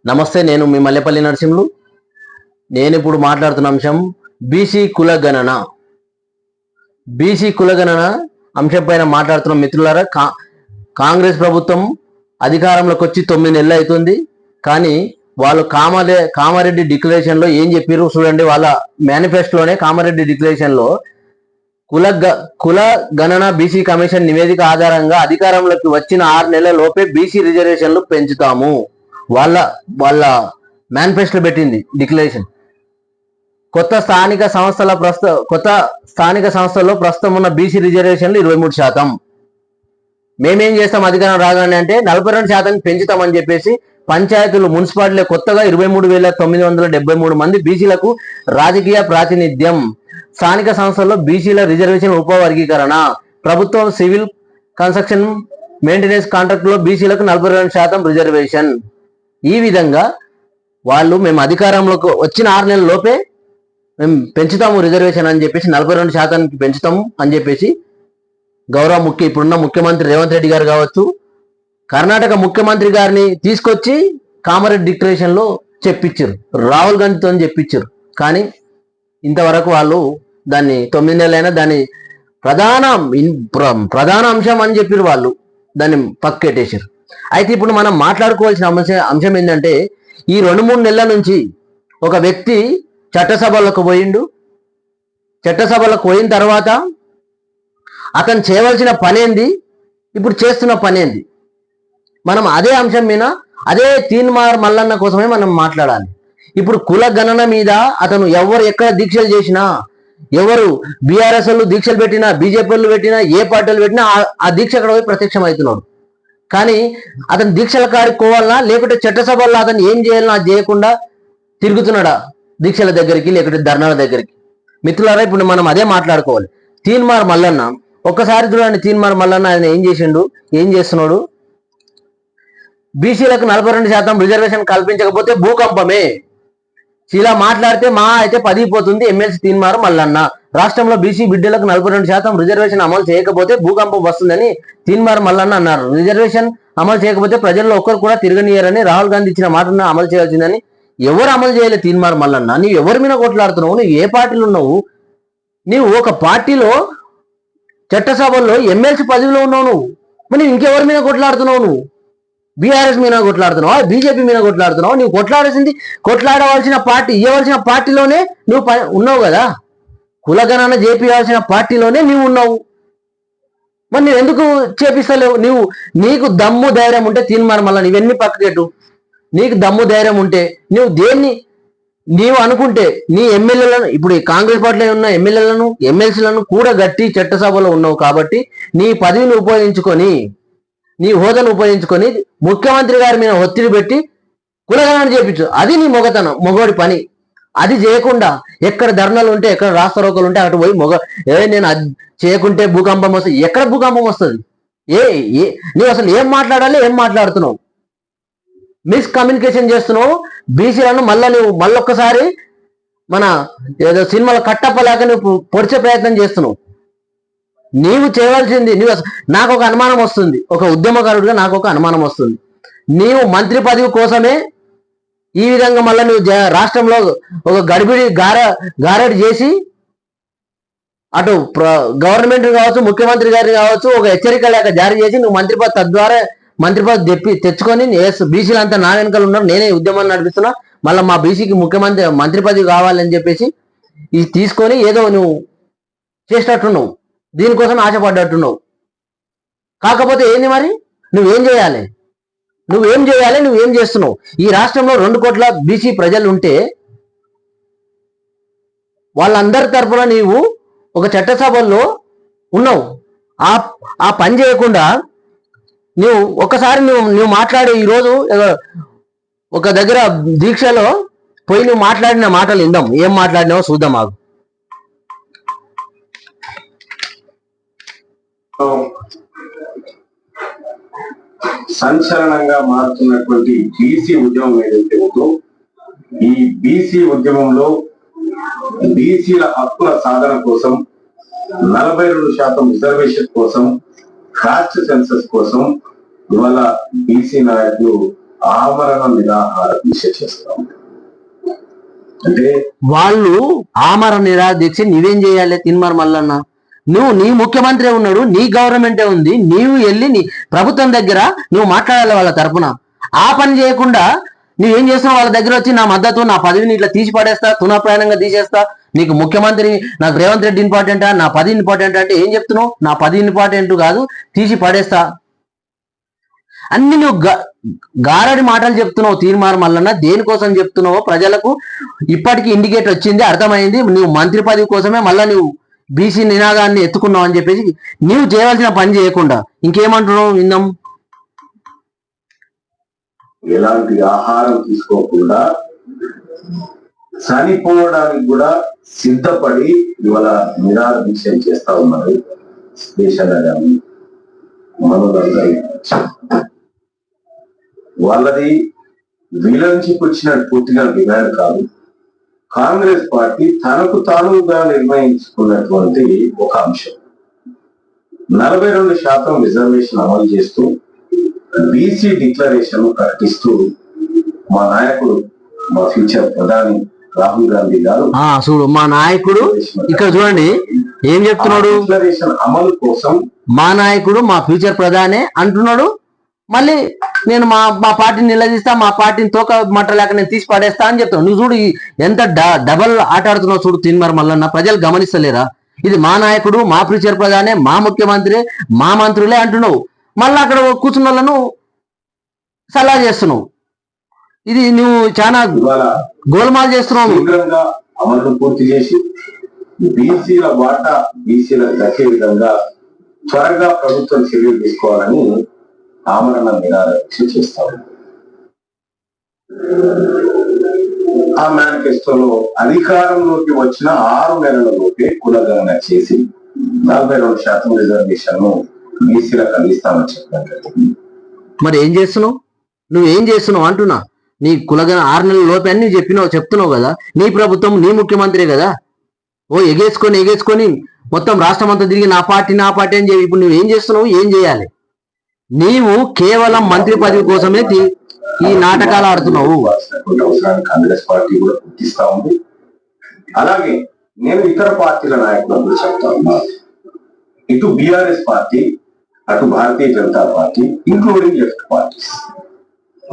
నమస్తే, నేను మీ మల్లెపల్లి నరసింహులు. నేను ఇప్పుడు మాట్లాడుతున్న అంశం బీసీ కులగణన. బీసీ కులగణన అంశం పైన మాట్లాడుతున్న మిత్రులారా, కాంగ్రెస్ ప్రభుత్వం అధికారంలోకి వచ్చి 9 నెలలు అవుతుంది. కానీ వాళ్ళు కామారెడ్డి డిక్లరేషన్లో ఏం చెప్పారు చూడండి. వాళ్ళ మేనిఫెస్టోలోనే కామారెడ్డి డిక్లరేషన్లో కుల గణన బీసీ కమిషన్ నివేదిక ఆధారంగా అధికారంలోకి వచ్చిన 6 నెలల లోపే బీసీ రిజర్వేషన్లు పెంచుతాము. వాళ్ళ మేనిఫెస్టో పెట్టింది డిక్లరేషన్. కొత్త స్థానిక సంస్థల్లో ప్రస్తుతం ఉన్న బీసీ రిజర్వేషన్లు 23%. మేమేం చేస్తాం అధికారం రాగానే అంటే 42% పెంచుతామని చెప్పేసి పంచాయతీలు, మున్సిపాలిటీలు కొత్తగా 23,973 మంది బీసీలకు రాజకీయ ప్రాతినిధ్యం. స్థానిక సంస్థల్లో బీసీల రిజర్వేషన్ ఉపవర్గీకరణ. ప్రభుత్వం సివిల్ కన్స్ట్రక్షన్ మెయింటెనెన్స్ కాంట్రాక్టులో బీసీలకు 42% రిజర్వేషన్. ఈ విధంగా మేము అధికారంలోకి వచ్చిన 6 నెలల లోపే మేము పెంచుతాము రిజర్వేషన్ అని చెప్పేసి 42%కి పెంచుతాము అని చెప్పేసి ఇప్పుడున్న ముఖ్యమంత్రి రేవంత్ రెడ్డి గారు కావచ్చు, కర్ణాటక ముఖ్యమంత్రి గారిని తీసుకొచ్చి కామారెడ్డి డిక్లరేషన్లో చెప్పించారు, రాహుల్ గాంధీతో చెప్పించారు. కానీ ఇంతవరకు వాళ్ళు దాన్ని 9 నెలలైనా దాన్ని ప్రధాన అంశం అని చెప్పారు, వాళ్ళు దాన్ని పక్కెట్టేశారు. అయితే ఇప్పుడు మనం మాట్లాడుకోవాల్సిన అంశం ఏంటంటే, ఈ 2-3 నెలల నుంచి ఒక వ్యక్తి చట్టసభలకు పోయిన తర్వాత అతను చేయవలసిన పనేంది, ఇప్పుడు చేస్తున్న పనేంది, మనం అదే అంశం మీద అదే తీన్మార్ మల్లన్న కోసమే మనం మాట్లాడాలి. ఇప్పుడు కుల గణన మీద అతను ఎక్కడ దీక్షలు చేసినా, ఎవరు బీఆర్ఎస్ వాళ్ళు దీక్షలు పెట్టినా, బీజేపీ వాళ్ళు పెట్టినా, ఏ పార్టీలు పెట్టినా ఆ దీక్ష అక్కడ పోయి ప్రత్యక్షం అవుతున్నాడు. కానీ అతను దీక్షల కాడికి పోవాలన్నా, లేకుంటే చట్టసభల్లో అతను ఏం చేయాలన్నా అది చేయకుండా తిరుగుతున్నాడా దీక్షల దగ్గరికి, లేకుంటే ధర్నాల దగ్గరికి. మిత్రులారా, ఇప్పుడు మనం అదే మాట్లాడుకోవాలి. తీన్మార్ మల్లన్న ఒక్కసారి చూడండి. తీన్మార్ మల్లన్న ఆయన ఏం చేస్తున్నాడు? బీసీలకు 42% రిజర్వేషన్ కల్పించకపోతే భూకంపమే. ఇలా మాట్లాడితే మా అయితే 10 పోతుంది. ఎమ్మెల్సీ తీన్మార్ మల్లన్న రాష్ట్రంలో బీసీ బిడ్డలకు 42% రిజర్వేషన్ అమలు చేయకపోతే భూకంపం వస్తుందని తీన్మార్ మల్లన్న అన్నారు. రిజర్వేషన్ అమలు చేయకపోతే ప్రజల్లో ఒక్కరు కూడా తిరగనియరని రాహుల్ గాంధీ ఇచ్చిన మాటను అమలు చేయాల్సిందని ఎవరు అమలు చేయలేదు. తీన్మార్ మల్లన్న, నీవు ఎవరి మీద కొట్లాడుతున్నావు? నువ్వు ఏ పార్టీలో ఉన్నావు? నీవు ఒక పార్టీలో చట్టసభల్లో ఎమ్మెల్సీ పదవిలో ఉన్నావు. నువ్వు ఇంకెవరి మీద కొట్లాడుతున్నావు? నువ్వు బీఆర్ఎస్ మీద కొట్లాడుతున్నావా? బీజేపీ మీద కొట్లాడుతున్నావు? నువ్వు కొట్లాడవలసిన పార్టీ, ఇవ్వవలసిన పార్టీలోనే నువ్వు ఉన్నావు కదా. కులగణన చేపియాల్సిన పార్టీలోనే నీవు ఉన్నావు. మరి నువ్వు ఎందుకు చేపిస్తలేవు? నీకు దమ్ము ధైర్యం ఉంటే తీన్మార్ మల్లన్న ఇవన్నీ పక్కకెట్టు. నీకు దమ్ము ధైర్యం ఉంటే నీవు అనుకుంటే నీ ఎమ్మెల్యేలను, ఇప్పుడు కాంగ్రెస్ పార్టీలో ఉన్న ఎమ్మెల్యేలను, ఎమ్మెల్సీలను కూడా గట్టి చట్టసభలో ఉన్నావు కాబట్టి నీ పదవిని ఉపయోగించుకొని, నీ హోదాను ఉపయోగించుకొని ముఖ్యమంత్రి గారి మీద ఒత్తిడి పెట్టి కులగణన చేపించు. అది నీ మొగోడి పని. అది చేయకుండా ఎక్కడ ధర్నాలు ఉంటే, ఎక్కడ రాస్తారోకలు ఉంటే అటు పోయి నేను అది చేయకుంటే భూకంపం వస్తుంది. ఎక్కడ భూకంపం వస్తుంది? నువ్వు అసలు ఏం మాట్లాడాలి, ఏం మాట్లాడుతున్నావు? మిస్కమ్యూనికేషన్ చేస్తున్నావు. బీసీలను మళ్ళొక్కసారి మన ఏదో సినిమాలో కట్టప్పలేక నువ్వు పొడిచే ప్రయత్నం చేస్తున్నావు. నీవు చేయవలసింది, నాకు ఒక అనుమానం వస్తుంది, ఒక ఉద్యమకారుడిగా నాకు ఒక అనుమానం వస్తుంది. నీవు మంత్రి పదవి కోసమే ఈ విధంగా మళ్ళీ నువ్వు రాష్ట్రంలో ఒక గడిబిడి గారడి చేసి అటు గవర్నమెంట్ కావచ్చు, ముఖ్యమంత్రి గారిని కావచ్చు ఒక హెచ్చరిక లేక జారీ చేసి నువ్వు మంత్రి పదవి తెచ్చుకొని బీసీలు అంతా నా వెనకాల ఉన్నారు, నేనే ఉద్యమాన్ని నడిపిస్తున్నా, మళ్ళీ మా బీసీకి మంత్రి పదవి కావాలని చెప్పేసి ఇది తీసుకొని ఏదో నువ్వు చేసేటట్టున్నావు, దీనికోసం ఆశపడ్డట్టున్నావు. కాకపోతే ఏంది మరి? నువ్వేం చేయాలి? నువ్వేం చేస్తున్నావు? ఈ రాష్ట్రంలో 2 కోట్ల బీసీ ప్రజలు ఉంటే వాళ్ళందరి తరఫున నీవు ఒక చట్టసభల్లో ఉన్నావు. ఆ పని చేయకుండా నువ్వు మాట్లాడే ఈరోజు ఒక దగ్గర దీక్షలో పోయి నువ్వు మాట్లాడిన మాటలు విందాం. ఏం మాట్లాడినావో చూద్దాం. మాకు సంచలనంగా మారుతున్నటువంటి బీసీ ఉద్యమం ఏదైతే ఉందో, ఈ బీసీ ఉద్యమంలో బీసీల హక్కుల సాధన కోసం 42% రిజర్వేషన్ కోసం, కాస్ట్ సెన్సస్ కోసం ఇవాళ బీసీ నాయకులు ఆమరణ నిరాహార దీక్ష చేస్తాం. అంటే వాళ్ళు ఆమరణ నిరాదీక్ష నీవేం చేయాలి తీన్మార్ మల్లన్న? నువ్వు నీ ముఖ్యమంత్రి ఉన్నాడు, నీ గవర్నమెంటే ఉంది, నీవు వెళ్ళి నీ ప్రభుత్వం దగ్గర నువ్వు మాట్లాడాలి వాళ్ళ తరపున. ఆ పని చేయకుండా నువ్వేం చేస్తున్నావు? వాళ్ళ దగ్గర వచ్చి నా మద్దతు, నా పదవిని ఇట్లా తీసి పడేస్తా, తునప్రాయంగా తీసేస్తా, నీకు ముఖ్యమంత్రి, నాకు రేవంత్ రెడ్డి ఇంపార్టెంటా, నా పది ఇంపార్టెంట్ అంటే ఏం చెప్తున్నావు? నా పది ఇంపార్టెంట్ కాదు, తీసి పడేస్తా అన్ని నువ్వు గారడి మాటలు చెప్తున్నావు తీన్మార్ మల్లన్న. దేనికోసం చెప్తున్నావో ప్రజలకు ఇప్పటికీ ఇండికేట్ వచ్చింది, అర్థమైంది. నువ్వు మంత్రి పదవి కోసమే మళ్ళా నువ్వు బీసీ నినాదాన్ని ఎత్తుకున్నావు అని చెప్పేసి నీవు చేయవలసిన పని చేయకుండా ఇంకేమంటున్నావు? విందాం. ఎలాంటి ఆహారం తీసుకోకుండా చనిపోవడానికి కూడా సిద్ధపడి ఇవాళ నిరాహార దీక్ష చేస్తా ఉన్నారు దేశంలో కానీ మనోరందరూ. వాళ్ళది వీళ్ళ నుంచి వచ్చిన పూర్తిగా డిమాండ్ కాదు. కాంగ్రెస్ పార్టీ తనకు తానుగా నిర్ణయించుకున్నటువంటి ఒక అంశం 42% రిజర్వేషన్ అమలు చేస్తూ బీసీ డిక్లరేషన్ ప్రకటిస్తూ మా నాయకుడు, మా ఫ్యూచర్ ప్రధాని రాహుల్ గాంధీ గారు చూడు మా నాయకుడు ఇక్కడ చూడండి ఏం చెప్తున్నాడు? డిక్లరేషన్ అమలు కోసం మా నాయకుడు, మా ఫ్యూచర్ ప్రధానే అంటున్నాడు. మళ్ళీ నేను మా పార్టీని నిలదీస్తా, మా పార్టీని తోక మట్టలేక నేను తీసి పడేస్తా అని చెప్తాను. నువ్వు చూడు ఎంత డబల్ ఆట ఆడుతున్నావు చూడు తీన్మార్ మల్లన్న. ప్రజలు గమనిస్తలేరా? ఇది మా నాయకుడు, మా ఫ్యూచర్ ప్రధానే, మా ముఖ్యమంత్రి, మా మంత్రులే అంటున్నావు. మళ్ళీ అక్కడ కూర్చున్న వాళ్ళను సలహా చేస్తున్నావు. ఇది నువ్వు చాలా గోల్మాల్ చేస్తున్నావు. అమలు పూర్తి చేసి బీసీల వాటా బీసీలకు దక్కే విధంగా త్వరగా ప్రభుత్వం చర్యలు తీసుకోవాలని ఆమరణ నిరాహార దీక్ష చేస్తాం. ఆ మేనిఫెస్టోలో అధికారంలోకి వచ్చిన 6 నెలలలోపే కులగణన చేసి 42% రిజర్వేషన్ ను బీసీలకు అందిస్తామని చెప్పినట్టు. మరి ఏం చేస్తున్నావు? నువ్వేం చేస్తున్నావు అంటున్నా. నీ కులగణ 6 నెలల లోపే అని చెప్తున్నావు కదా. నీ ప్రభుత్వం, నీ ముఖ్యమంత్రి కదా. ఎగేసుకొని మొత్తం రాష్ట్రం అంతా తిరిగి నా పార్టీ అని చెప్పి ఇప్పుడు నువ్వు ఏం చేస్తున్నావు? ఏం చేయాలి? నీవు కేవలం మంత్రి పదవి కోసమే ఈ నాటకాలు ఆడుతున్నావు. కాంగ్రెస్ పార్టీ కూడా గుర్తిస్తా ఉంది. అలాగే నేను ఇతర పార్టీల నాయకులకు చెప్తా ఉన్నా, ఇటు బీఆర్ఎస్ పార్టీ, అటు Bharatiya Janata party, including left parties,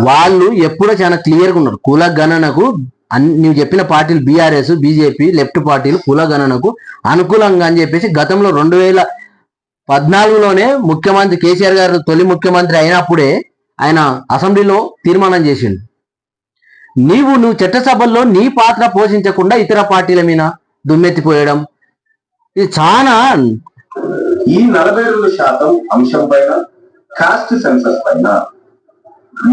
వాళ్ళు ఎప్పుడో చాలా క్లియర్గా ఉన్నారు. కుల గణనకు నువ్వు చెప్పిన పార్టీలు బీఆర్ఎస్, బీజేపీ, లెఫ్ట్ పార్టీలు కుల గణనకు అనుకూలంగా అని చెప్పేసి గతంలో 2014లోనే ముఖ్యమంత్రి కేసీఆర్ గారు తొలి ముఖ్యమంత్రి అయినప్పుడే ఆయన అసెంబ్లీలో తీర్మానం చేసిండు. నువ్వు చట్టసభల్లో నీ పాత్ర పోషించకుండా ఇతర పార్టీల మీద దుమ్మెత్తిపోయడం ఇది చాలా. ఈ 42% అంశం పైన, కాస్ట్ సెన్సస్ పైన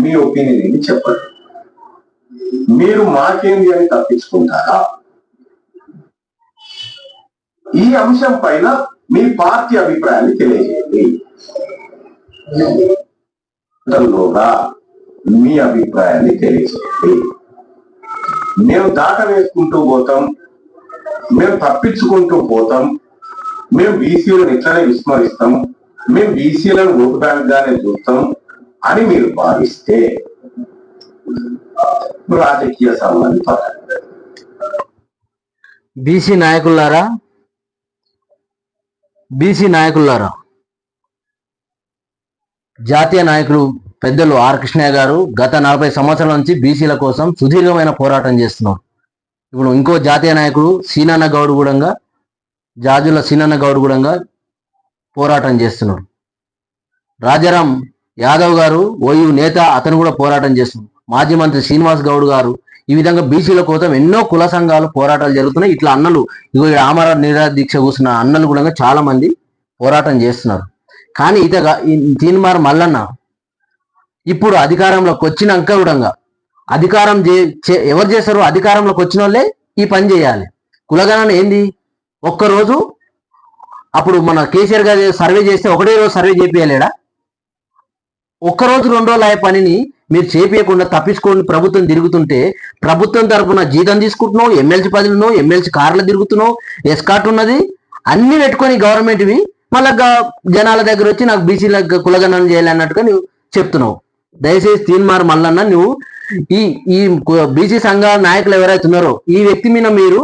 మీ ఒపీనియన్ ఏంటి చెప్పండి. మీరు మాకేంది అని తప్పించుకుంటారా? ఈ అంశం పైన మీ పార్టీ అభిప్రాయాన్ని తెలియజేయండి. మీ అభిప్రాయాన్ని తెలియజేయండి. మేము దాట వేసుకుంటూ పోతాం, మేము తప్పించుకుంటూ పోతాం, మేము బీసీలను ఇట్లనే విస్మరిస్తాం, మేము బీసీలను ఓటు బ్యాంక్ గానే చూస్తాం అని మీరు భావిస్తే రాజకీయ సంబంధి పడాలి. బీసీ నాయకులారా, జాతీయ నాయకులు పెద్దలు ఆర్ కృష్ణయ్య గారు గత 40 సంవత్సరాల నుంచి బీసీల కోసం సుదీర్ఘమైన పోరాటం చేస్తున్నారు. ఇప్పుడు ఇంకో జాతీయ నాయకుడు సీనన్న గౌడ్ కూడా, జాజుల సీనన్న గౌడ్ కూడా పోరాటం చేస్తున్నారు. రాజారాం యాదవ్ గారు ఓయూ నేత, అతను కూడా పోరాటం చేస్తున్నారు. మాజీ మంత్రి శ్రీనివాస్ గౌడ్ గారు, ఈ విధంగా బీసీల కోసం ఎన్నో కుల సంఘాలు పోరాటాలు జరుగుతున్నాయి. ఇట్లా అన్నలు, ఇగో ఆమరణ నిరాహార దీక్ష కూర్చున్న అన్నలు కూడా చాలా మంది పోరాటం చేస్తున్నారు. కానీ తీన్మార్ మల్లన్న ఇప్పుడు అధికారంలోకి వచ్చినాక కూడా ఎవరు చేస్తారు? అధికారంలోకి వచ్చిన వాళ్ళే ఈ పని చేయాలి. కులగణన ఏంది? ఒక్కరోజు అప్పుడు మన కేసీఆర్ గారు సర్వే చేస్తే ఒకటే రోజు సర్వే చేపియలేడా? ఒక్కరోజు 2 రోజులు అయ్యే పనిని మీరు చేపియకుండా తప్పించుకోండి ప్రభుత్వం తిరుగుతుంటే, ప్రభుత్వం తరఫున జీతం తీసుకుంటున్నావు, ఎమ్మెల్సీ పదవులున్నావు, ఎమ్మెల్సీ కార్లు తిరుగుతున్నావు, ఎస్కాట్ ఉన్నది, అన్ని పెట్టుకొని గవర్నమెంట్వి మళ్ళా జనాల దగ్గర వచ్చి నాకు బీసీల కులగణన చేయాలి అన్నట్టుగా నువ్వు చెప్తున్నావు. దయచేసి తీన్మార్ మల్లన్న నువ్వు ఈ ఈ బీసీ సంఘ నాయకులు ఎవరైతే ఉన్నారో ఈ వ్యక్తి మీద మీరు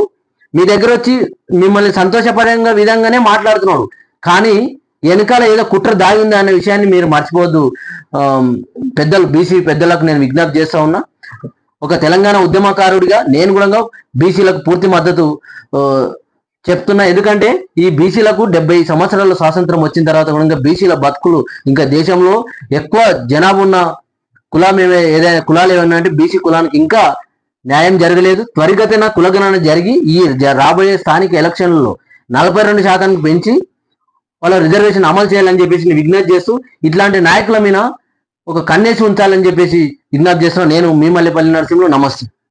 మీ దగ్గర వచ్చి మిమ్మల్ని సంతోషపరంగా విధంగానే మాట్లాడుతున్నాడు, కానీ వెనకాల ఏదో కుట్ర దాగి ఉంది అనే విషయాన్ని మీరు మర్చిపోవద్దు. పెద్దలు బీసీ పెద్దలకు నేను విజ్ఞప్తి చేస్తా ఉన్నా. ఒక తెలంగాణ ఉద్యమకారుడిగా నేను కూడా బీసీలకు పూర్తి మద్దతు చెప్తున్నా. ఎందుకంటే ఈ బీసీలకు 70 సంవత్సరాల స్వాతంత్రం వచ్చిన తర్వాత కూడా బీసీల బతుకులు ఇంకా దేశంలో ఎక్కువ జనాభా ఉన్న కులం ఏదైనా కులాలు ఏమన్నా అంటే బీసీ కులానికి ఇంకా న్యాయం జరగలేదు. త్వరితగతిన కులగణన జరిగి ఈ రాబోయే స్థానిక ఎలక్షన్లలో 42% పెంచి వాళ్ళ రిజర్వేషన్ అమలు చేయాలని చెప్పేసి విజ్ఞప్తి చేస్తూ ఇట్లాంటి నాయకుల మీద ఒక కన్నేసి ఉంచాలని చెప్పేసి విజ్ఞప్తి చేస్తున్నాను. నేను మీ మల్లెపల్లి నరసింహులు. నమస్తే.